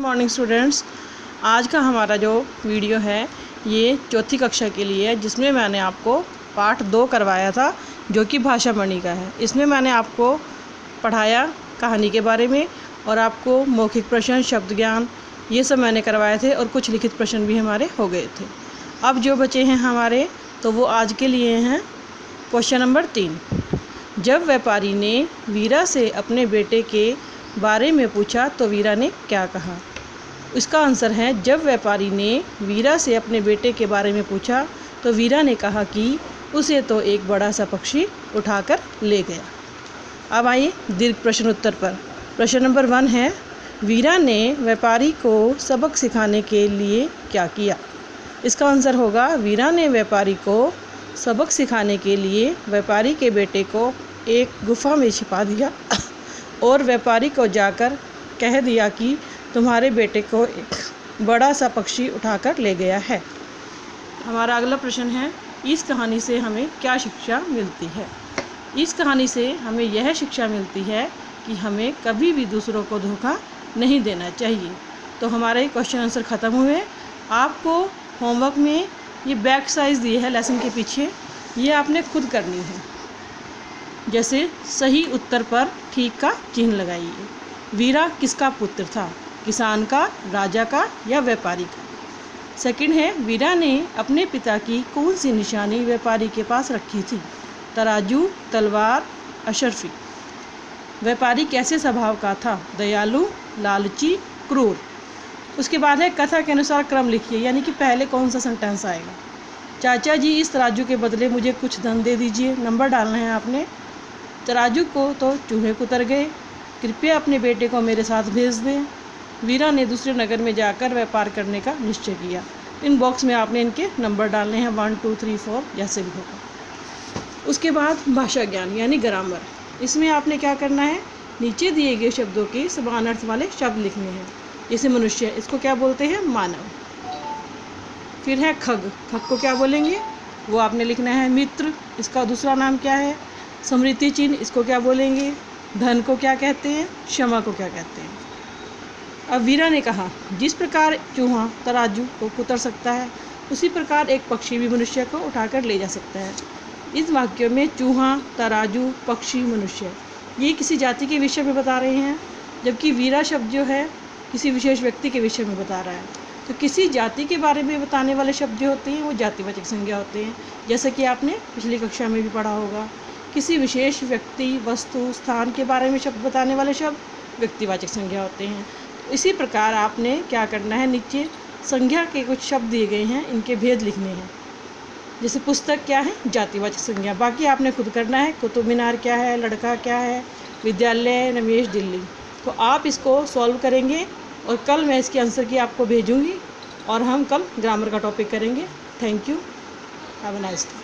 Morning students, आज का हमारा जो वीडियो है ये चौथी कक्षा के लिए है, जिसमें मैंने आपको पाठ 2 करवाया था जो कि भाषा मणि का है। इसमें मैंने आपको पढ़ाया कहानी के बारे में और आपको मौखिक प्रश्न, शब्द ज्ञान ये सब मैंने करवाए थे और कुछ लिखित प्रश्न भी हमारे हो गए थे। अब जो बचे हैं हमारे तो वो आज के लिए हैं। क्वेश्चन नंबर 3, जब व्यापारी ने वीरा से अपने बेटे के बारे में पूछा तो वीरा ने क्या कहा। इसका आंसर है, जब व्यापारी ने वीरा से अपने बेटे के बारे में पूछा तो वीरा ने कहा कि उसे तो एक बड़ा सा पक्षी उठाकर ले गया। अब आइए दीर्घ प्रश्न उत्तर पर। प्रश्न नंबर 1 है, वीरा ने व्यापारी को सबक सिखाने के लिए क्या किया। इसका आंसर होगा, वीरा ने व्यापारी को सबक सिखाने के लिए व्यापारी के बेटे को एक गुफा में छिपा दिया और व्यापारी को जाकर कह दिया कि तुम्हारे बेटे को एक बड़ा सा पक्षी उठाकर ले गया है। हमारा अगला प्रश्न है, इस कहानी से हमें क्या शिक्षा मिलती है। इस कहानी से हमें यह शिक्षा मिलती है कि हमें कभी भी दूसरों को धोखा नहीं देना चाहिए। तो हमारे क्वेश्चन आंसर ख़त्म हुए। आपको होमवर्क में ये बैक साइज दिए है लेसन के पीछे, ये आपने खुद करनी है। जैसे सही उत्तर पर ठीक का चिन्ह लगाइए। वीरा किसका पुत्र था, किसान का, राजा का या व्यापारी का। सेकंड है, वीरा ने अपने पिता की कौन सी निशानी व्यापारी के पास रखी थी, तराजू, तलवार, अशर्फी। व्यापारी कैसे स्वभाव का था, दयालु, लालची, क्रूर। उसके बाद है, कथा के अनुसार क्रम लिखिए, यानी कि पहले कौन सा सेंटेंस आएगा। चाचा जी, इस तराजू के बदले मुझे कुछ धन दे दीजिए। नंबर डालना है आपने। तराजू को तो चूहे कुतर गए, कृपया अपने बेटे को मेरे साथ भेज दें। वीरा ने दूसरे नगर में जाकर व्यापार करने का निश्चय किया। इन बॉक्स में आपने इनके नंबर डालने हैं, 1 2 3 4 जैसे भी होगा। उसके बाद भाषा ज्ञान यानी ग्रामर। इसमें आपने क्या करना है, नीचे दिए गए शब्दों के समान अर्थ वाले शब्द लिखने हैं। जैसे मनुष्य, इसको क्या बोलते हैं, मानव। फिर है खग, खग को क्या बोलेंगे, वो आपने लिखना है। मित्र, इसका दूसरा नाम क्या है। स्मृति चिन्ह, इसको क्या बोलेंगे। धन को क्या कहते हैं, क्षमा को क्या कहते हैं। अब वीरा ने कहा, जिस प्रकार चूहा तराजू को कुतर सकता है उसी प्रकार एक पक्षी भी मनुष्य को उठाकर ले जा सकता है। इस वाक्य में चूहा, तराजू, पक्षी, मनुष्य ये किसी जाति के विषय में बता रहे हैं, जबकि वीरा शब्द जो है किसी विशेष व्यक्ति के विषय में बता रहा है। तो किसी जाति के बारे में बताने वाले शब्द जो होते हैं वो जातिवाचक संज्ञा होते हैं, जैसा कि आपने पिछली कक्षा में भी पढ़ा होगा। किसी विशेष व्यक्ति, वस्तु, स्थान के बारे में शब्द बताने वाले शब्द व्यक्तिवाचक संज्ञा होते हैं। इसी प्रकार आपने क्या करना है, नीचे संज्ञा के कुछ शब्द दिए गए हैं, इनके भेद लिखने हैं। जैसे पुस्तक क्या है, जातिवाचक संज्ञा। बाकी आपने खुद करना है। कुतुब मीनार क्या है, लड़का क्या है, विद्यालय, रमेश, दिल्ली। तो आप इसको सॉल्व करेंगे और कल मैं इसके आंसर की आपको भेजूँगी और हम कल ग्रामर का टॉपिक करेंगे। Thank you, have a nice day.